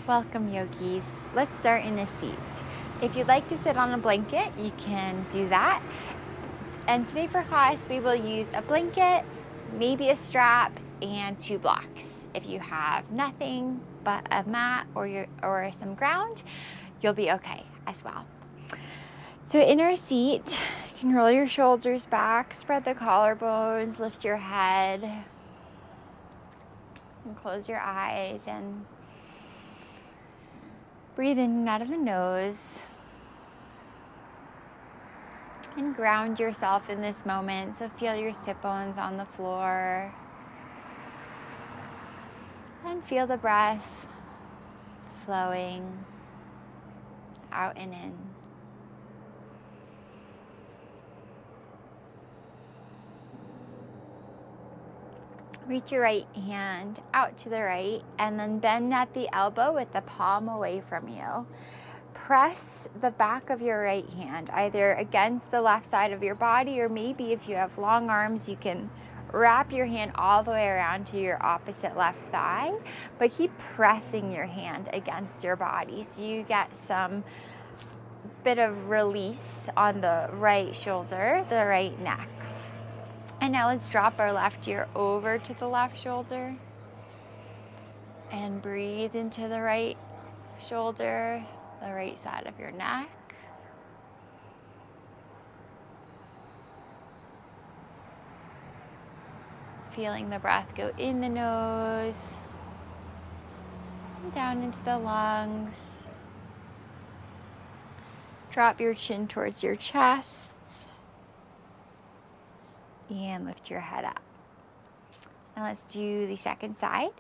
Welcome, yogis. Let's start in a seat. If you'd like to sit on a blanket, you can do that. And today for class, we will use a blanket, maybe a strap, and 2 blocks. If you have nothing but a mat or some ground, you'll be okay as well. So in our seat, you can roll your shoulders back, spread the collarbones, lift your head, and close your eyes and breathe in and out of the nose. And ground yourself in this moment. So feel your sit bones on the floor. And feel the breath flowing out and in. Reach your right hand out to the right and then bend at the elbow with the palm away from you. Press the back of your right hand either against the left side of your body, or maybe if you have long arms, you can wrap your hand all the way around to your opposite left thigh, but keep pressing your hand against your body so you get some bit of release on the right shoulder, the right neck. And now let's drop our left ear over to the left shoulder and breathe into the right shoulder, the right side of your neck. Feeling the breath go in the nose and down into the lungs. Drop your chin towards your chest and lift your head up. Now let's do the second side.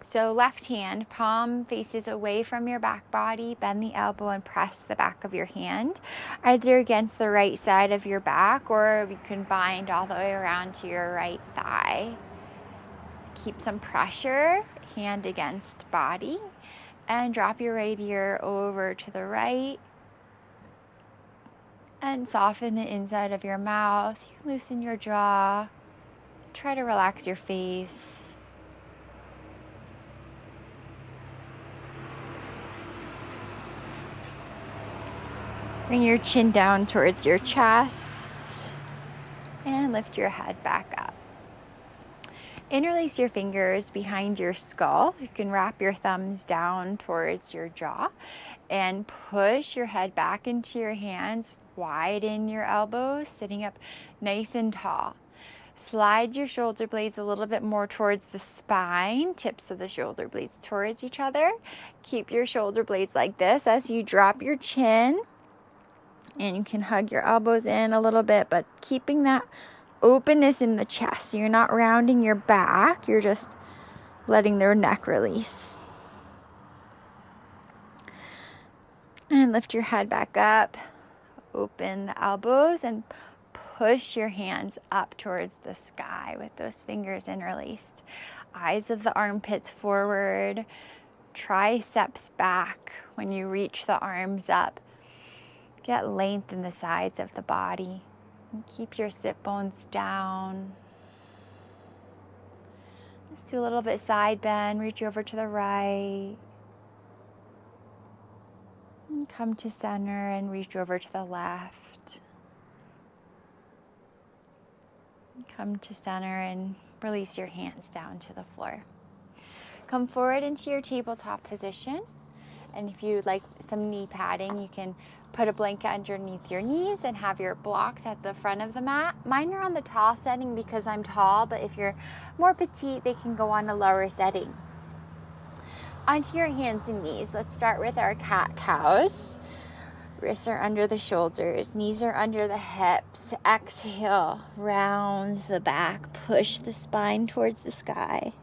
So left hand, palm faces away from your back body, bend the elbow and press the back of your hand, either against the right side of your back, or you can bind all the way around to your right thigh. Keep some pressure, hand against body, and drop your right ear over to the right. And soften the inside of your mouth. You can loosen your jaw. Try to relax your face. Bring your chin down towards your chest and lift your head back up. Interlace your fingers behind your skull. You can wrap your thumbs down towards your jaw and push your head back into your hands. Widen your elbows, sitting up nice and tall. Slide your shoulder blades a little bit more towards the spine, tips of the shoulder blades towards each other. Keep your shoulder blades like this as you drop your chin. And you can hug your elbows in a little bit, but keeping that openness in the chest. You're not rounding your back, you're just letting their neck release. And lift your head back up. Open the elbows and push your hands up towards the sky with those fingers interlaced. Eyes of the armpits forward, triceps back when you reach the arms up. Get length in the sides of the body and keep your sit bones down. Let's do a little bit side bend, reach over to the right. And come to center and reach over to the left. Come to center and release your hands down to the floor. Come forward into your tabletop position. And if you'd like some knee padding, you can put a blanket underneath your knees and have your blocks at the front of the mat. Mine are on the tall setting because I'm tall, but if you're more petite, they can go on a lower setting. Onto your hands and knees. Let's start with our cat-cows. Wrists are under the shoulders, knees are under the hips. Exhale, round the back, push the spine towards the sky.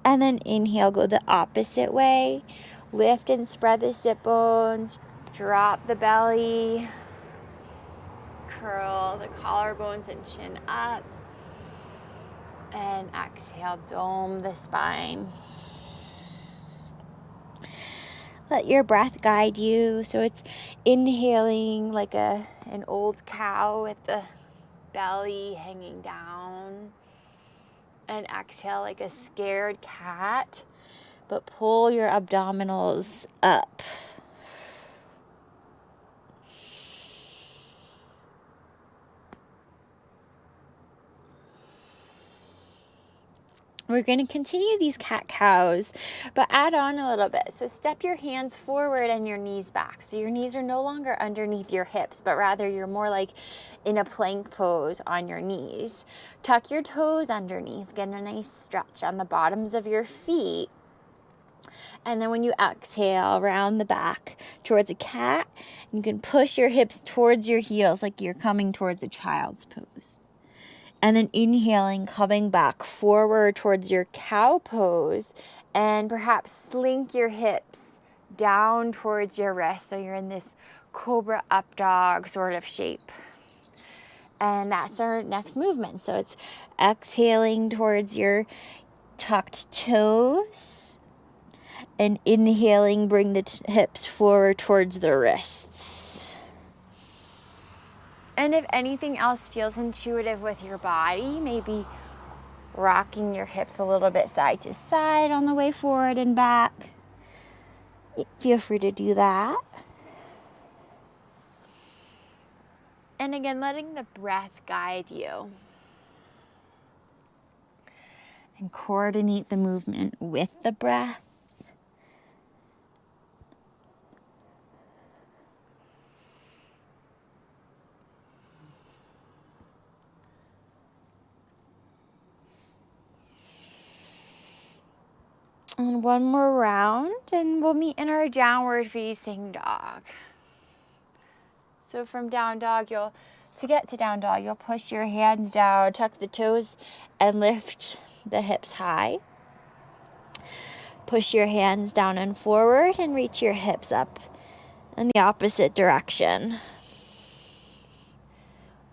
And then inhale, go the opposite way. Lift and spread the sit bones, drop the belly, curl the collarbones and chin up. And exhale, dome the spine. Let your breath guide you. So it's inhaling like an old cow with the belly hanging down. And exhale like a scared cat. but pull your abdominals up. We're going to continue these cat-cows, but add on a little bit. So step your hands forward and your knees back. So your knees are no longer underneath your hips, but rather you're more like in a plank pose on your knees. Tuck your toes underneath. Get a nice stretch on the bottoms of your feet. And then when you exhale, round the back towards a cat. You can push your hips towards your heels like you're coming towards a child's pose. And then inhaling, coming back forward towards your cow pose, and perhaps slink your hips down towards your wrists so you're in this cobra up dog sort of shape. And that's our next movement. So it's exhaling towards your tucked toes, and inhaling, bring the hips forward towards the wrists. And if anything else feels intuitive with your body, maybe rocking your hips a little bit side to side on the way forward and back, feel free to do that. And again, letting the breath guide you. And coordinate the movement with the breath. And one more round, and we'll meet in our downward facing dog. So from down dog, to get to down dog, you'll push your hands down, tuck the toes, and lift the hips high. Push your hands down and forward, and reach your hips up in the opposite direction.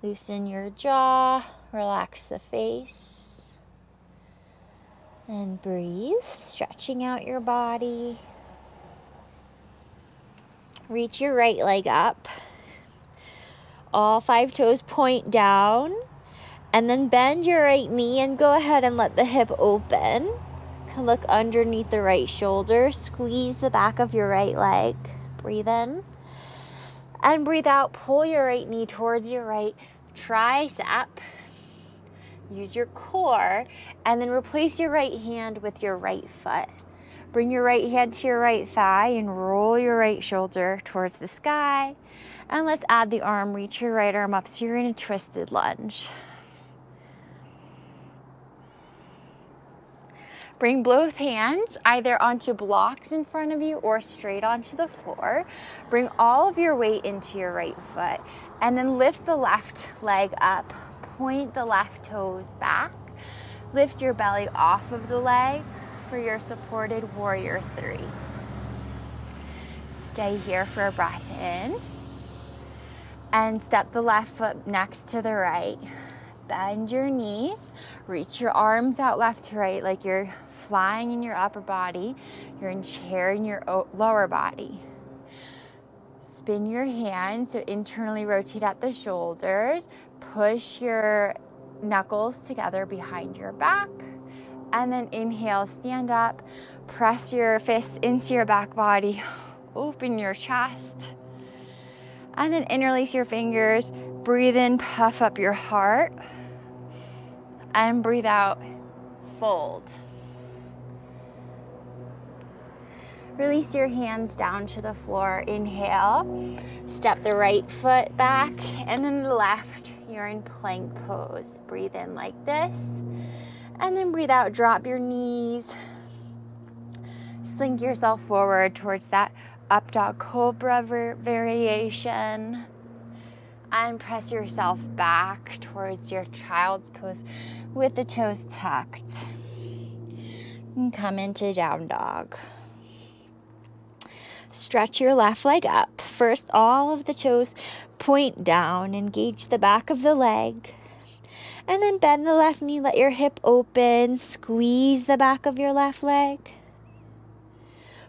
Loosen your jaw, relax the face. And breathe, stretching out your body. Reach your right leg up. All 5 toes point down. And then bend your right knee and go ahead and let the hip open. You can look underneath the right shoulder. Squeeze the back of your right leg. Breathe in. And breathe out. Pull your right knee towards your right tricep. Use your core, and then replace your right hand with your right foot. Bring your right hand to your right thigh and roll your right shoulder towards the sky. And let's add the arm. Reach your right arm up so you're in a twisted lunge. Bring both hands either onto blocks in front of you or straight onto the floor. Bring all of your weight into your right foot, and then lift the left leg up. Point the left toes back. Lift your belly off of the leg for your supported warrior 3. Stay here for a breath in. And step the left foot next to the right. Bend your knees. Reach your arms out left to right like you're flying in your upper body. You're in chair in your lower body. Spin your hands, so internally rotate at the shoulders. Push your knuckles together behind your back. And then inhale, stand up. Press your fists into your back body. Open your chest. And then interlace your fingers. Breathe in, puff up your heart. And breathe out, fold. Release your hands down to the floor. Inhale, step the right foot back, and then the left, you're in plank pose. Breathe in like this, and then breathe out, drop your knees. Slink yourself forward towards that up dog cobra variation. And press yourself back towards your child's pose with the toes tucked. And come into down dog. Stretch your left leg up. First, all of the toes point down. Engage the back of the leg. And then bend the left knee. Let your hip open. Squeeze the back of your left leg.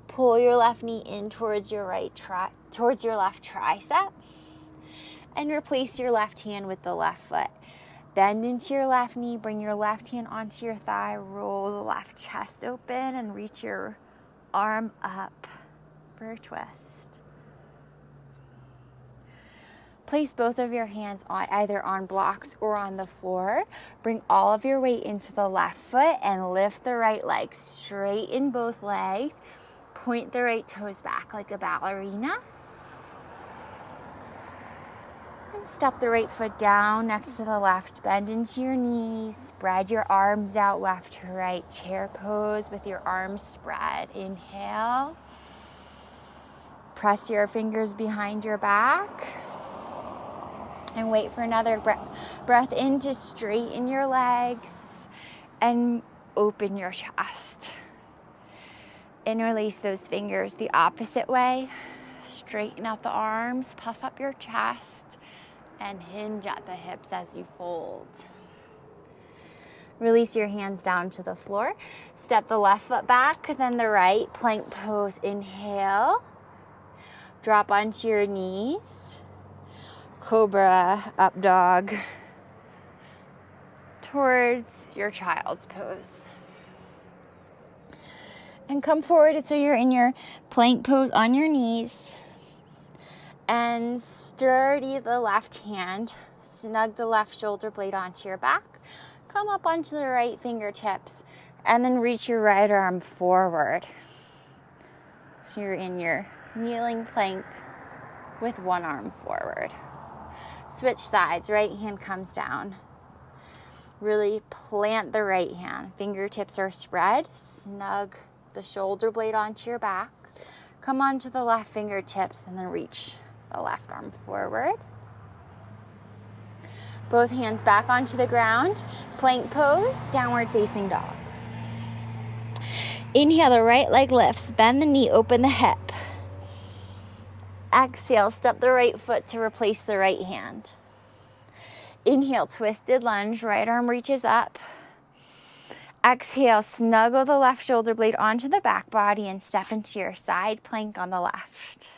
Pull your left knee in towards your towards your left tricep. And replace your left hand with the left foot. Bend into your left knee. Bring your left hand onto your thigh. Roll the left chest open and reach your arm up for a twist. Place both of your hands either on blocks or on the floor. Bring all of your weight into the left foot and lift the right leg. Straighten both legs. Point the right toes back like a ballerina. And step the right foot down next to the left. Bend into your knees. Spread your arms out left to right. Chair pose with your arms spread. Inhale. Press your fingers behind your back. And wait for another breath in to straighten your legs and open your chest. Interlace those fingers the opposite way. Straighten out the arms, puff up your chest, and hinge at the hips as you fold. Release your hands down to the floor. Step the left foot back, then the right. Plank pose, inhale. Drop onto your knees. Cobra, up dog, towards your child's pose. And come forward so you're in your plank pose on your knees. And sturdy the left hand. Snug the left shoulder blade onto your back. Come up onto the right fingertips. And then reach your right arm forward. So you're in your kneeling plank with one arm forward. Switch sides, right hand comes down. Really plant the right hand. Fingertips are spread. Snug the shoulder blade onto your back. Come onto the left fingertips and then reach the left arm forward. Both hands back onto the ground. Plank pose, downward facing dog. Inhale, the right leg lifts. Bend the knee, open the hip. Exhale, step the right foot to replace the right hand. Inhale, twisted lunge, right arm reaches up. Exhale, snuggle the left shoulder blade onto the back body and step into your side plank on the left.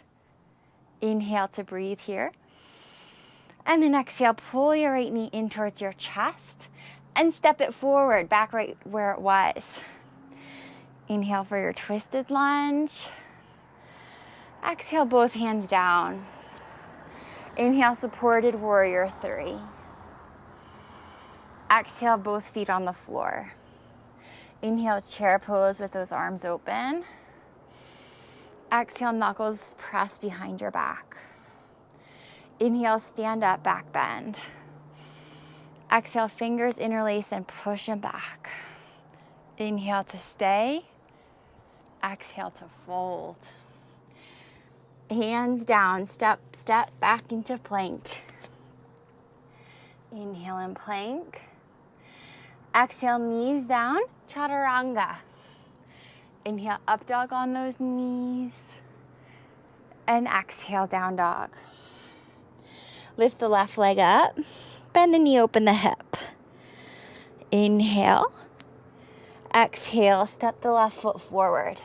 Inhale to breathe here. And then exhale, pull your right knee in towards your chest and step it forward, back right where it was. Inhale for your twisted lunge. Exhale, both hands down. Inhale, supported warrior 3. Exhale, both feet on the floor. Inhale, chair pose with those arms open. Exhale, knuckles press behind your back. Inhale, stand up, back bend. Exhale, fingers interlace and push them back. Inhale to stay. Exhale to fold. Hands down, step back into plank. Inhale and plank. Exhale, knees down, chaturanga. Inhale, up dog on those knees. And exhale, down dog. Lift the left leg up. Bend the knee, open the hip. Inhale. Exhale, step the left foot forward.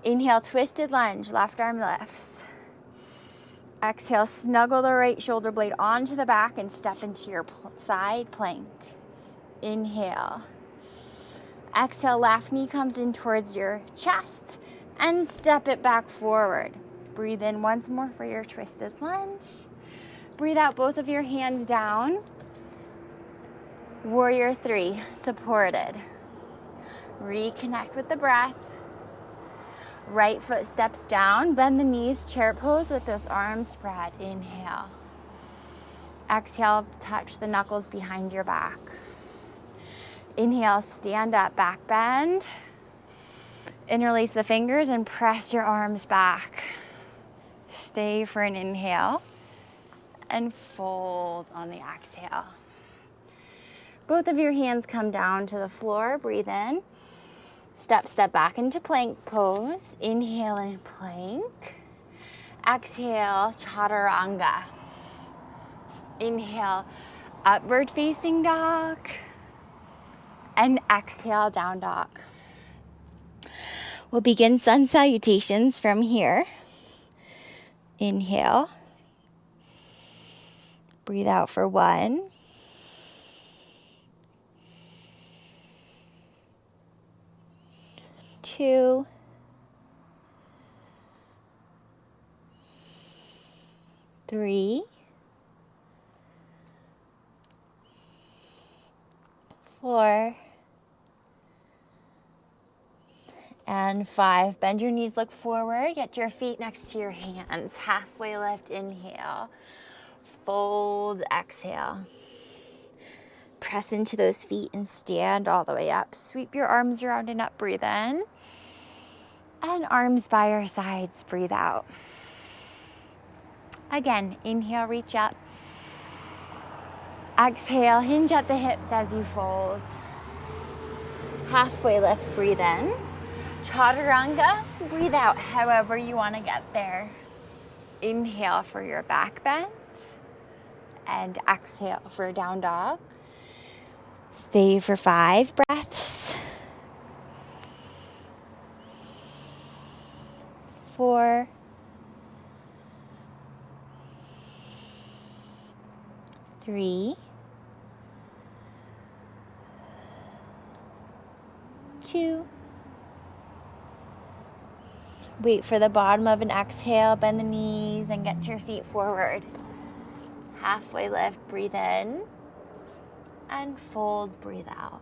Inhale, twisted lunge, left arm lifts. Exhale, snuggle the right shoulder blade onto the back and step into your side plank. Inhale. Exhale, left knee comes in towards your chest and step it back forward. Breathe in once more for your twisted lunge. Breathe out, both of your hands down. Warrior 3, supported. Reconnect with the breath. Right foot steps down, bend the knees, chair pose with those arms spread. Inhale. Exhale, touch the knuckles behind your back. Inhale, stand up, back bend. Interlace the fingers and press your arms back. Stay for an inhale and fold on the exhale. Both of your hands come down to the floor, breathe in. Step back into plank pose. Inhale and plank. Exhale, chaturanga. Inhale, upward facing dog. And exhale, down dog. We'll begin sun salutations from here. Inhale. Breathe out for 1. 2, 3, 4, and 5. Bend your knees, look forward, get your feet next to your hands. Halfway lift, inhale. Fold, exhale. Press into those feet and stand all the way up. Sweep your arms around and up, breathe in. And arms by your sides, breathe out. Again, inhale, reach up. Exhale, hinge at the hips as you fold. Halfway lift, breathe in. Chaturanga, breathe out however you want to get there. Inhale for your back bend. And exhale for down dog. Stay for 5 breaths. 4. 3. 2. Wait for the bottom of an exhale, bend the knees and get your feet forward. Halfway lift, breathe in. And fold, breathe out.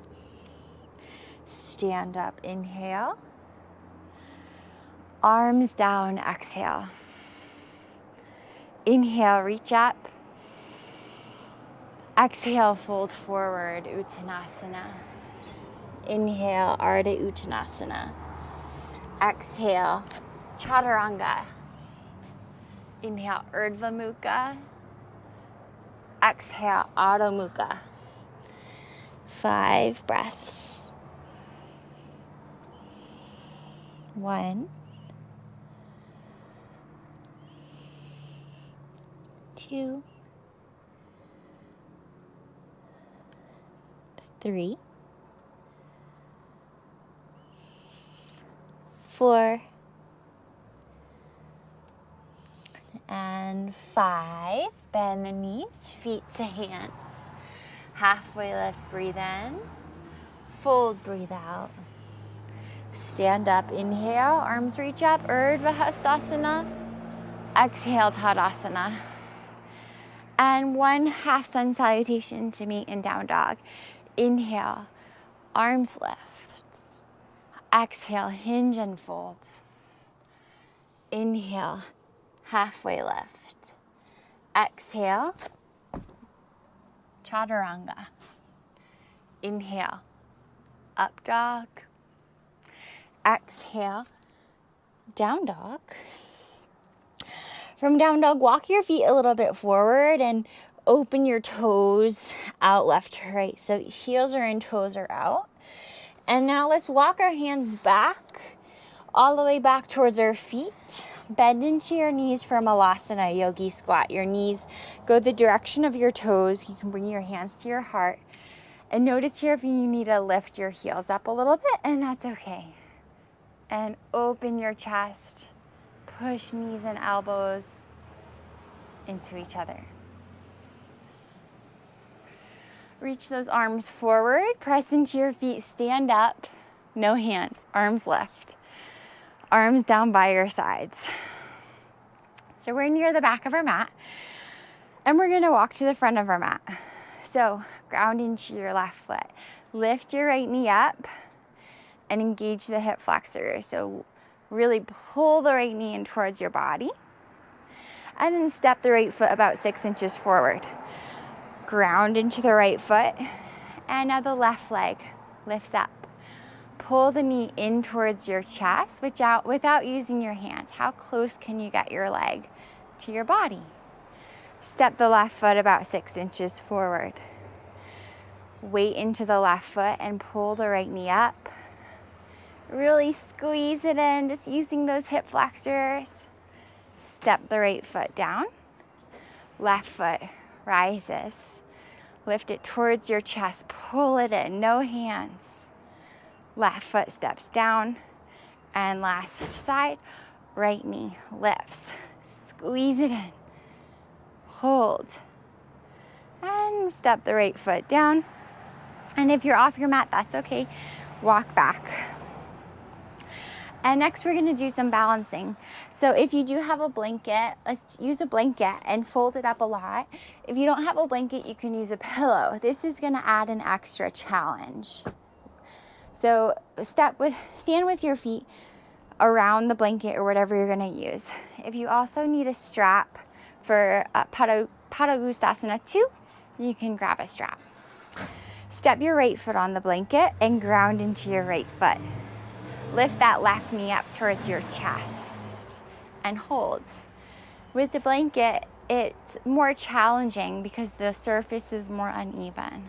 Stand up, inhale. Arms down, exhale. Inhale, reach up. Exhale, fold forward, Uttanasana. Inhale, Ardha Uttanasana. Exhale, Chaturanga. Inhale, Urdhva Mukha. Exhale, Adho Mukha. 5 breaths. 1. 2. 3. 4. And 5. Bend the knees, feet to hands. Halfway lift, breathe in. Fold, breathe out. Stand up, inhale, arms reach up, Urdhva Hastasana. Exhale, Tadasana. And 1 half sun salutation to meet in down dog. Inhale, arms lift. Exhale, hinge and fold. Inhale, halfway lift. Exhale, Chaturanga. Inhale, up dog. Exhale, down dog. From down dog, walk your feet a little bit forward and open your toes out left to right. So heels are in, toes are out. And now let's walk our hands back, all the way back towards our feet. Bend into your knees for Malasana, yogi squat. Your knees go the direction of your toes. You can bring your hands to your heart. And notice here if you need to lift your heels up a little bit, and that's okay. And open your chest. Push knees and elbows into each other. Reach those arms forward. Press into your feet. Stand up. No hands. Arms left. Arms down by your sides. So we're near the back of our mat. And we're going to walk to the front of our mat. So ground into your left foot. Lift your right knee up and engage the hip flexors. So really pull the right knee in towards your body. And then step the right foot about 6 inches forward. Ground into the right foot. And now the left leg lifts up. Pull the knee in towards your chest without using your hands. How close can you get your leg to your body? Step the left foot about 6 inches forward. Weight into the left foot and pull the right knee up. Really squeeze it in, just using those hip flexors. Step the right foot down. Left foot rises. Lift it towards your chest. Pull it in, no hands. Left foot steps down. And last side, right knee lifts. Squeeze it in. Hold. And step the right foot down. And if you're off your mat, that's okay. Walk back. And next we're gonna do some balancing. So if you do have a blanket, let's use a blanket and fold it up a lot. If you don't have a blanket, you can use a pillow. This is gonna add an extra challenge. So stand with your feet around the blanket or whatever you're gonna use. If you also need a strap for Padagustasana 2, you can grab a strap. Step your right foot on the blanket and ground into your right foot. Lift that left knee up towards your chest and hold. With the blanket, it's more challenging because the surface is more uneven.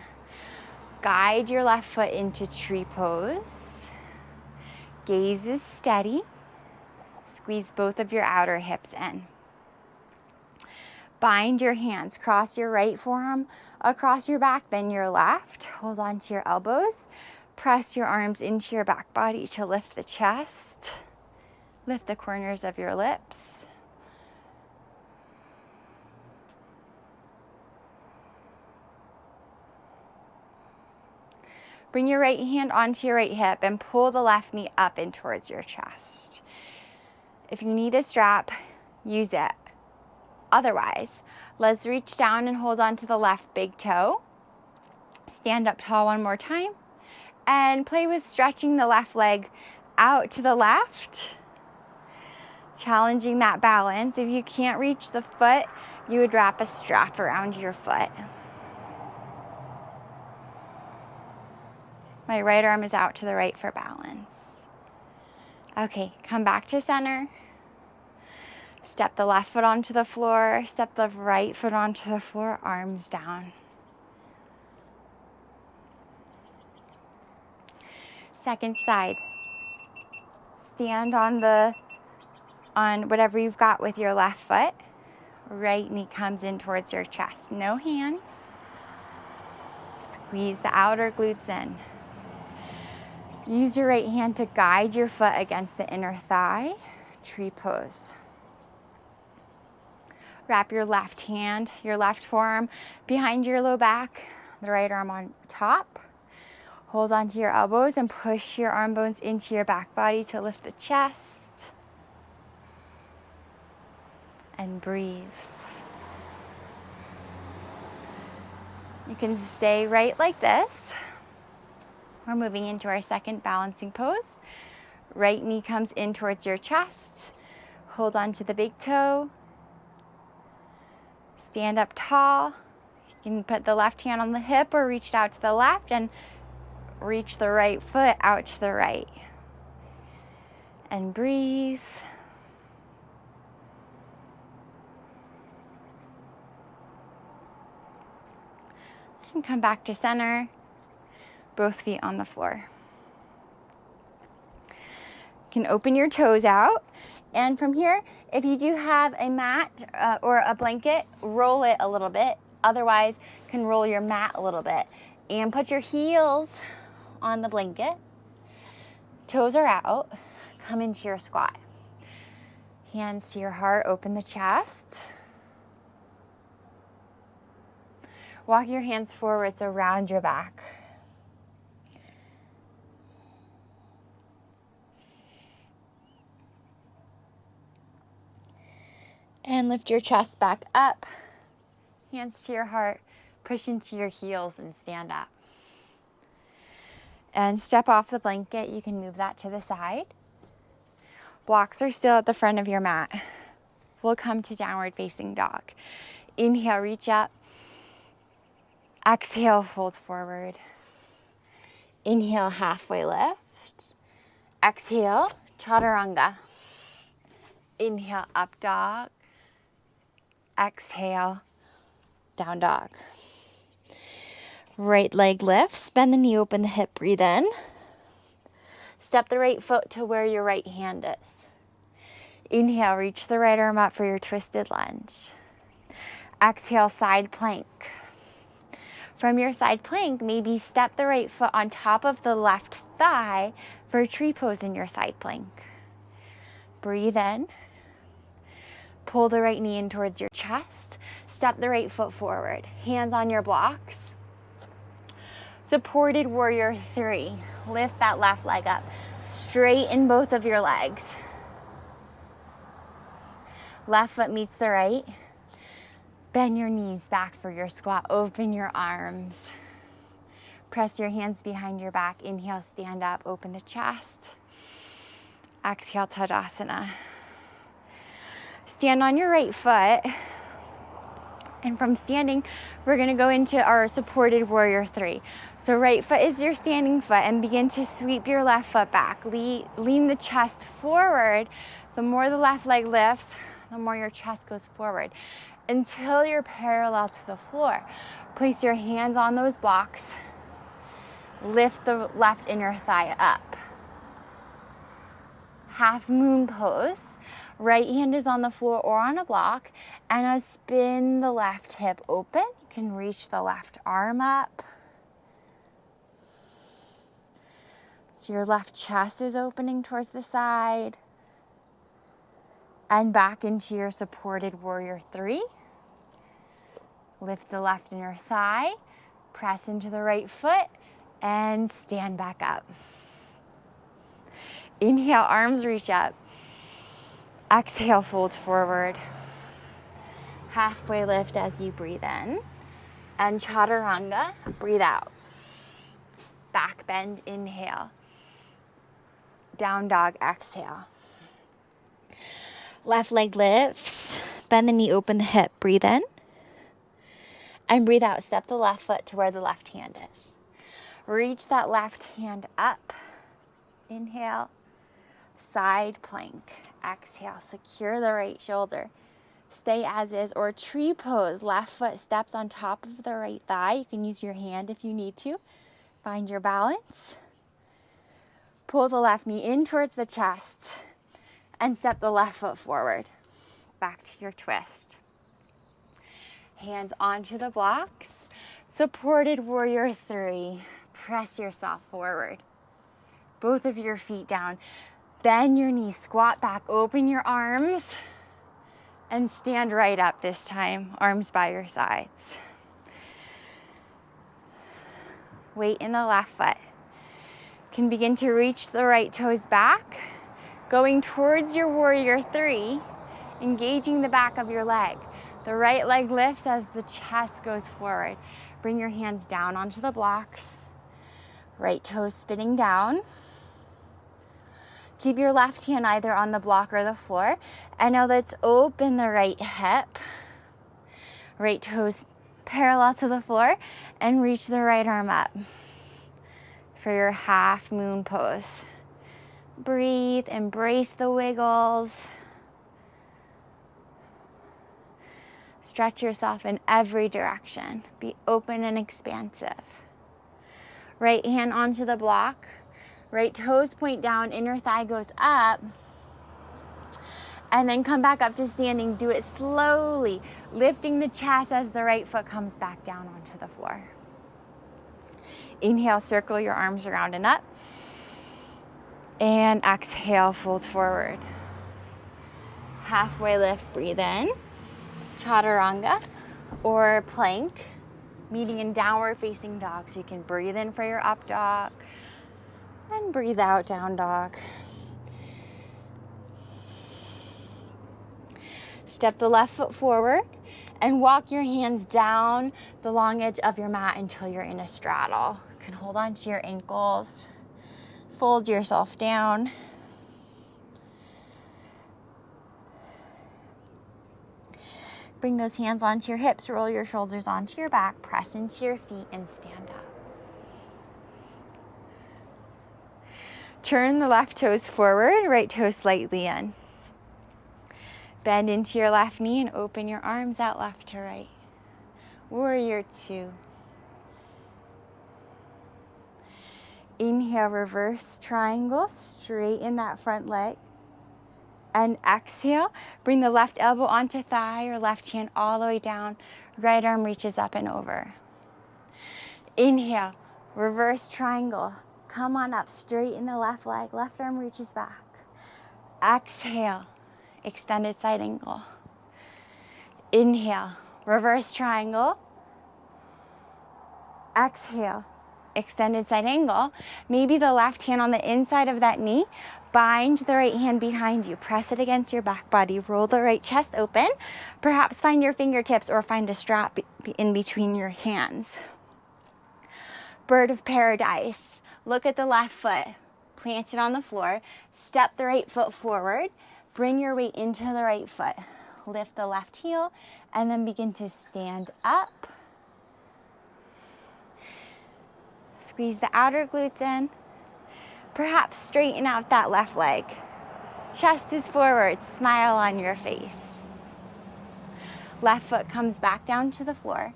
Guide your left foot into tree pose. Gaze is steady. Squeeze both of your outer hips in. Bind your hands. Cross your right forearm across your back, then your left. Hold on to your elbows. Press your arms into your back body to lift the chest. Lift the corners of your lips. Bring your right hand onto your right hip and pull the left knee up and towards your chest. If you need a strap, use it. Otherwise, let's reach down and hold on to the left big toe. Stand up tall one more time and play with stretching the left leg out to the left, challenging that balance. If you can't reach the foot, you would wrap a strap around your foot. My right arm is out to the right for balance. Okay, come back to center. Step the left foot onto the floor. Step the right foot onto the floor, arms down. Second side. Stand on whatever you've got with your left foot. Right knee comes in towards your chest. No hands. Squeeze the outer glutes in. Use your right hand to guide your foot against the inner thigh. Tree pose. Wrap your left hand, your left forearm behind your low back, the right arm on top. Hold onto your elbows and push your arm bones into your back body to lift the chest. And breathe. You can stay right like this. We're moving into our second balancing pose. Right knee comes in towards your chest. Hold on to the big toe. Stand up tall. You can put the left hand on the hip or reach out to the left and reach the right foot out to the right. And breathe. And come back to center. Both feet on the floor. You can open your toes out. And from here, if you do have a mat or a blanket, roll it a little bit. Otherwise, you can roll your mat a little bit. And put your heels on the blanket. Toes are out. Come into your squat. Hands to your heart, open the chest. Walk your hands forwards around your back. And lift your chest back up. Hands to your heart. Push into your heels and stand up. And step off the blanket. You can move that to the side. Blocks are still at the front of your mat. We'll come to downward facing dog. Inhale, reach up. Exhale, fold forward. Inhale, halfway lift. Exhale, chaturanga. Inhale, up dog. Exhale, down dog. Right leg lifts, bend the knee, open the hip, breathe in. Step the right foot to where your right hand is. Inhale, reach the right arm up for your twisted lunge. Exhale, side plank. From your side plank, maybe step the right foot on top of the left thigh for a tree pose in your side plank. Breathe in. Pull the right knee in towards your chest. Step the right foot forward. Hands on your blocks. Supported warrior 3. Lift that left leg up. Straighten both of your legs. Left foot meets the right. Bend your knees back for your squat. Open your arms. Press your hands behind your back. Inhale, stand up, open the chest. Exhale, Tadasana. Stand on your right foot. And from standing, we're gonna go into our supported warrior three. So right foot is your standing foot and begin to sweep your left foot back. Lean the chest forward. The more the left leg lifts, the more your chest goes forward until you're parallel to the floor. Place your hands on those blocks. Lift the left inner thigh up. Half moon pose. Right hand is on the floor or on a block, and I spin the left hip open. You can reach the left arm up. So your left chest is opening towards the side. And back into your supported warrior three. Lift the left inner thigh, press into the right foot, and stand back up. Inhale, arms reach up. Exhale, fold forward. Halfway lift as you breathe in. And chaturanga, breathe out. Back bend, inhale. Down dog, exhale. Left leg lifts. Bend the knee, open the hip, breathe in. And breathe out, step the left foot to where the left hand is. Reach that left hand up. Inhale. Side plank. Exhale. Secure the right shoulder. Stay as is, or tree pose. Left foot steps on top of the right thigh. You can use your hand if you need to. Find your balance. Pull the left knee in towards the chest and step the left foot forward. Back to your twist. Hands onto the blocks. Supported warrior three. Press yourself forward. Both of your feet down. Bend your knees, squat back, open your arms, and stand right up this time, arms by your sides. Weight in the left foot. Can begin to reach the right toes back, going towards your warrior three, engaging the back of your leg. The right leg lifts as the chest goes forward. Bring your hands down onto the blocks. Right toes spinning down. Keep your left hand either on the block or the floor. And now let's open the right hip. Right toes parallel to the floor and reach the right arm up for your half moon pose. Breathe, embrace the wiggles. Stretch yourself in every direction. Be open and expansive. Right hand onto the block. Right toes point down, inner thigh goes up. And then come back up to standing. Do it slowly, lifting the chest as the right foot comes back down onto the floor. Inhale, circle your arms around and up. And exhale, fold forward. Halfway lift, breathe in. Chaturanga or plank, meeting in downward facing dog. So you can breathe in for your up dog and breathe out, down dog. Step the left foot forward and walk your hands down the long edge of your mat until you're in a straddle. You can hold on to your ankles, fold yourself down. Bring those hands onto your hips, roll your shoulders onto your back, press into your feet and stand up. Turn the left toes forward, right toe slightly in. Bend into your left knee and open your arms out left to right. Warrior two. Inhale, reverse triangle, straighten that front leg. And exhale, bring the left elbow onto thigh or left hand all the way down. Right arm reaches up and over. Inhale, reverse triangle. Come on up, straighten the left leg. Left arm reaches back. Exhale, extended side angle. Inhale, reverse triangle. Exhale, extended side angle. Maybe the left hand on the inside of that knee. Bind the right hand behind you. Press it against your back body. Roll the right chest open. Perhaps find your fingertips or find a strap in between your hands. Bird of paradise. Look at the left foot. Plant it on the floor. Step the right foot forward. Bring your weight into the right foot. Lift the left heel and then begin to stand up. Squeeze the outer glutes in. Perhaps straighten out that left leg. Chest is forward, smile on your face. Left foot comes back down to the floor.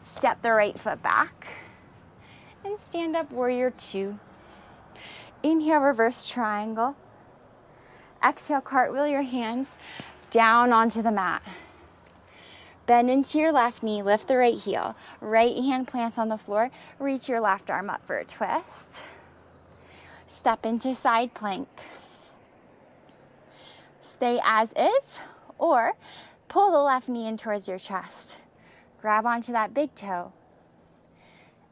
Step the right foot back and stand up, warrior two. Inhale, reverse triangle. Exhale, cartwheel your hands down onto the mat. Bend into your left knee, lift the right heel. Right hand plants on the floor. Reach your left arm up for a twist. Step into side plank. Stay as is, or pull the left knee in towards your chest. Grab onto that big toe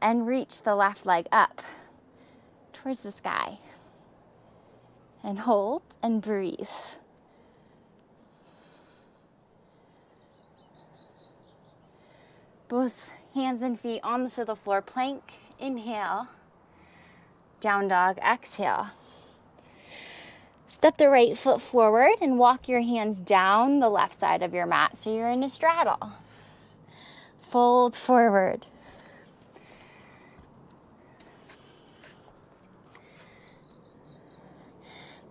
and reach the left leg up towards the sky. And hold and breathe. Both hands and feet onto the floor. Plank, inhale. Down dog, exhale. Step the right foot forward and walk your hands down the left side of your mat so you're in a straddle. Fold forward.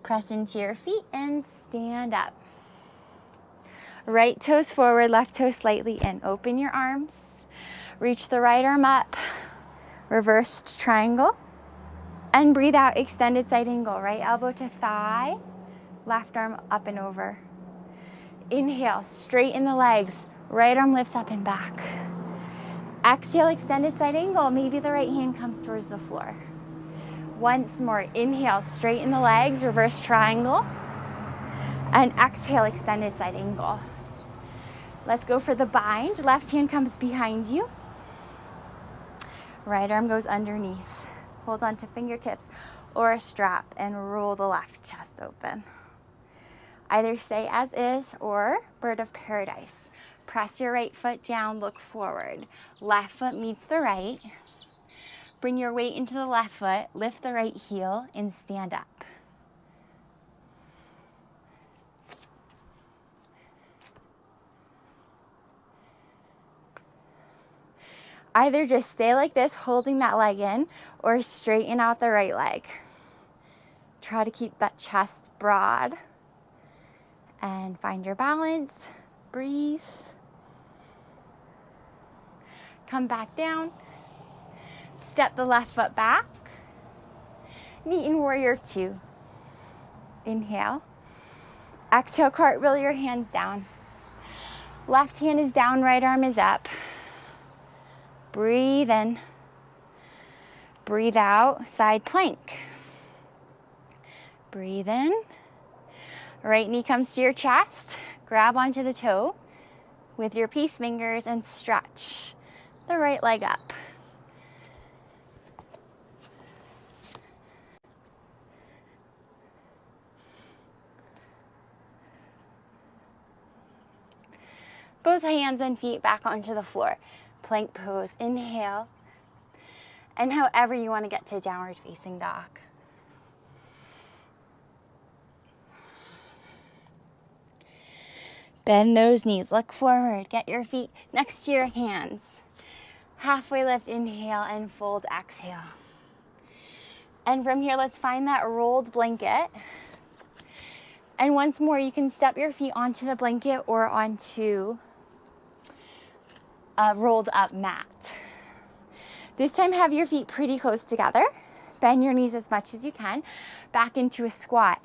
Press into your feet and stand up. Right toes forward, left toe slightly in. Open your arms. Reach the right arm up. Reversed triangle. And breathe out, extended side angle. Right elbow to thigh. Left arm up and over. Inhale, straighten the legs. Right arm lifts up and back. Exhale, extended side angle. Maybe the right hand comes towards the floor. Once more, inhale, straighten the legs, reverse triangle. And exhale, extended side angle. Let's go for the bind. Left hand comes behind you. Right arm goes underneath. Hold on to fingertips or a strap and roll the left chest open. Either stay as is or bird of paradise. Press your right foot down, look forward. Left foot meets the right. Bring your weight into the left foot, lift the right heel, and stand up. Either just stay like this, holding that leg in, or straighten out the right leg. Try to keep that chest broad. And find your balance. Breathe. Come back down. Step the left foot back. Meet in warrior two. Inhale. Exhale, cartwheel your hands down. Left hand is down, right arm is up. Breathe in. Breathe out, side plank. Breathe in. Right knee comes to your chest. Grab onto the toe with your peace fingers and stretch the right leg up. Both hands and feet back onto the floor. Plank pose, inhale. And however you want to get to downward facing dog. Bend those knees, look forward, get your feet next to your hands. Halfway lift, inhale, and fold, exhale. And from here, let's find that rolled blanket. And once more, you can step your feet onto the blanket or onto a rolled up mat. This time, have your feet pretty close together. Bend your knees as much as you can. Back into a squat.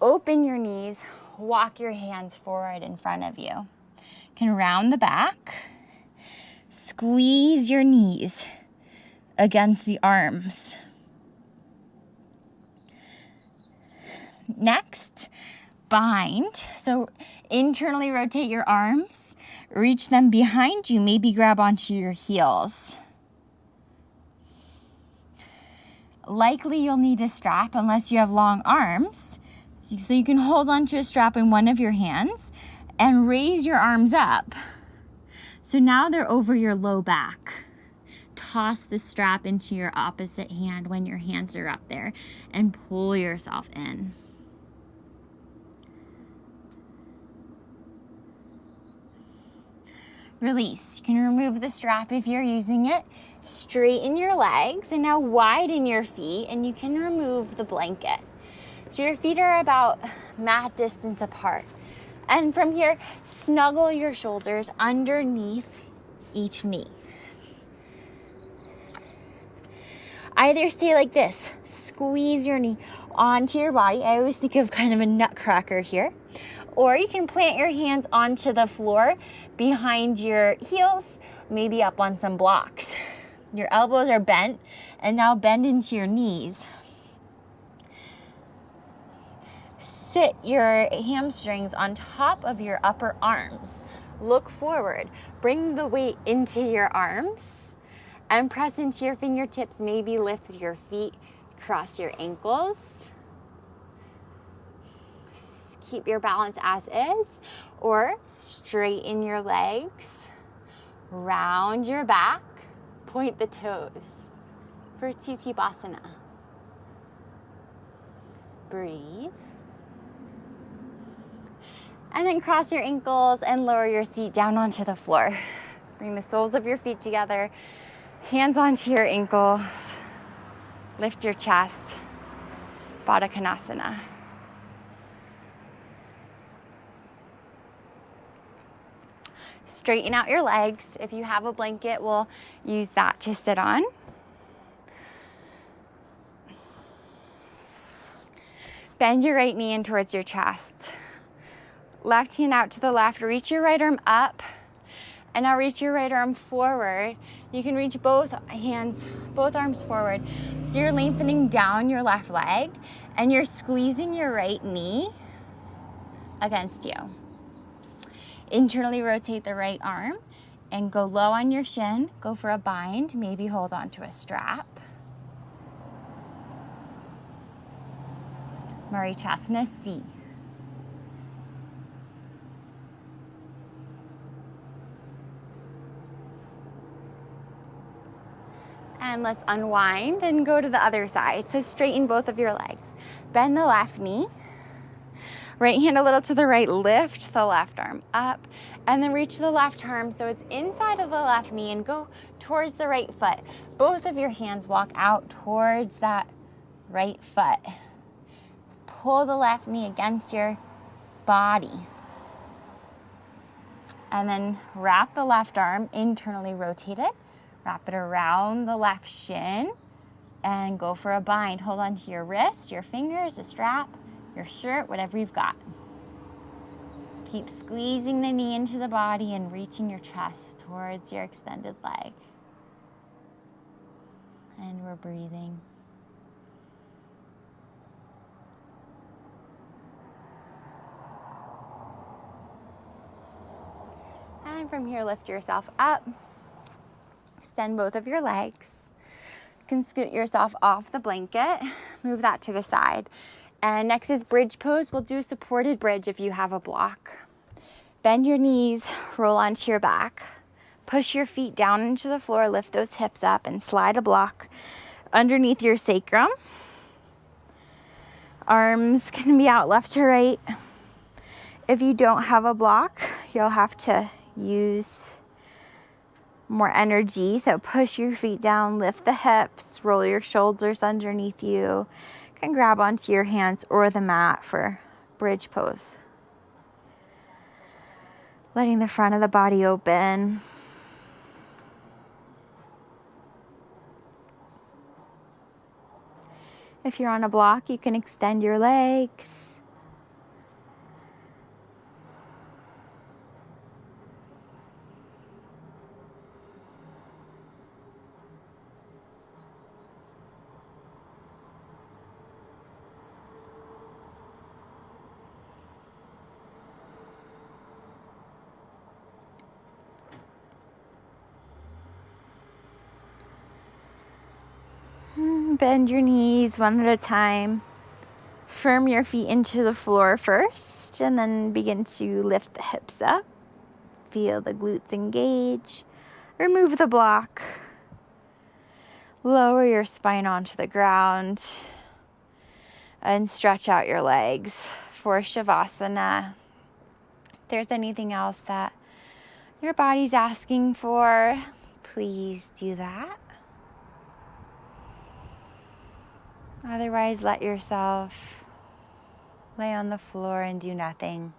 Open your knees. Walk your hands forward in front of you. You can round the back. Squeeze your knees against the arms. Next, bind. So internally rotate your arms. Reach them behind you. Maybe grab onto your heels. Likely you'll need a strap unless you have long arms. So you can hold onto a strap in one of your hands and raise your arms up. So now they're over your low back. Toss the strap into your opposite hand when your hands are up there and pull yourself in. Release. You can remove the strap if you're using it. Straighten your legs and now widen your feet, and you can remove the blanket. So your feet are about mat distance apart. And from here, snuggle your shoulders underneath each knee. Either stay like this, squeeze your knee onto your body. I always think of kind of a nutcracker here. Or you can plant your hands onto the floor behind your heels, maybe up on some blocks. Your elbows are bent, and now bend into your knees. Sit your hamstrings on top of your upper arms. Look forward. Bring the weight into your arms and press into your fingertips. Maybe lift your feet, cross your ankles. Keep your balance as is, or straighten your legs, round your back, point the toes for Titibhasana. Breathe. And then cross your ankles and lower your seat down onto the floor. Bring the soles of your feet together, hands onto your ankles, lift your chest, Baddha Konasana. Straighten out your legs. If you have a blanket, we'll use that to sit on. Bend your right knee in towards your chest. Left hand out to the left. Reach your right arm up. And now reach your right arm forward. You can reach both arms forward. So you're lengthening down your left leg and you're squeezing your right knee against you. Internally rotate the right arm and go low on your shin. Go for a bind, maybe hold on to a strap. Marichyasana C. And let's unwind and go to the other side. So straighten both of your legs. Bend the left knee. Right hand a little to the right, lift the left arm up, and then reach the left arm so it's inside of the left knee and go towards the right foot. Both of your hands walk out towards that right foot. Pull the left knee against your body. And then wrap the left arm, internally rotate it. Wrap it around the left shin and go for a bind. Hold on to your wrist, your fingers, a strap, your shirt, whatever you've got. Keep squeezing the knee into the body and reaching your chest towards your extended leg. And we're breathing. And from here, lift yourself up. Extend both of your legs. You can scoot yourself off the blanket. Move that to the side. And next is bridge pose. We'll do a supported bridge if you have a block. Bend your knees, roll onto your back. Push your feet down into the floor, lift those hips up and slide a block underneath your sacrum. Arms can be out left to right. If you don't have a block, you'll have to use more energy. So push your feet down, lift the hips, roll your shoulders underneath you. You can grab onto your hands or the mat for bridge pose. Letting the front of the body open. If you're on a block, you can extend your legs. bend your knees one at a time. Firm your feet into the floor first, and then begin to lift the hips up. Feel the glutes engage. Remove the block. Lower your spine onto the ground and stretch out your legs for Shavasana. If there's anything else that your body's asking for, please do that. Otherwise, let yourself lay on the floor and do nothing.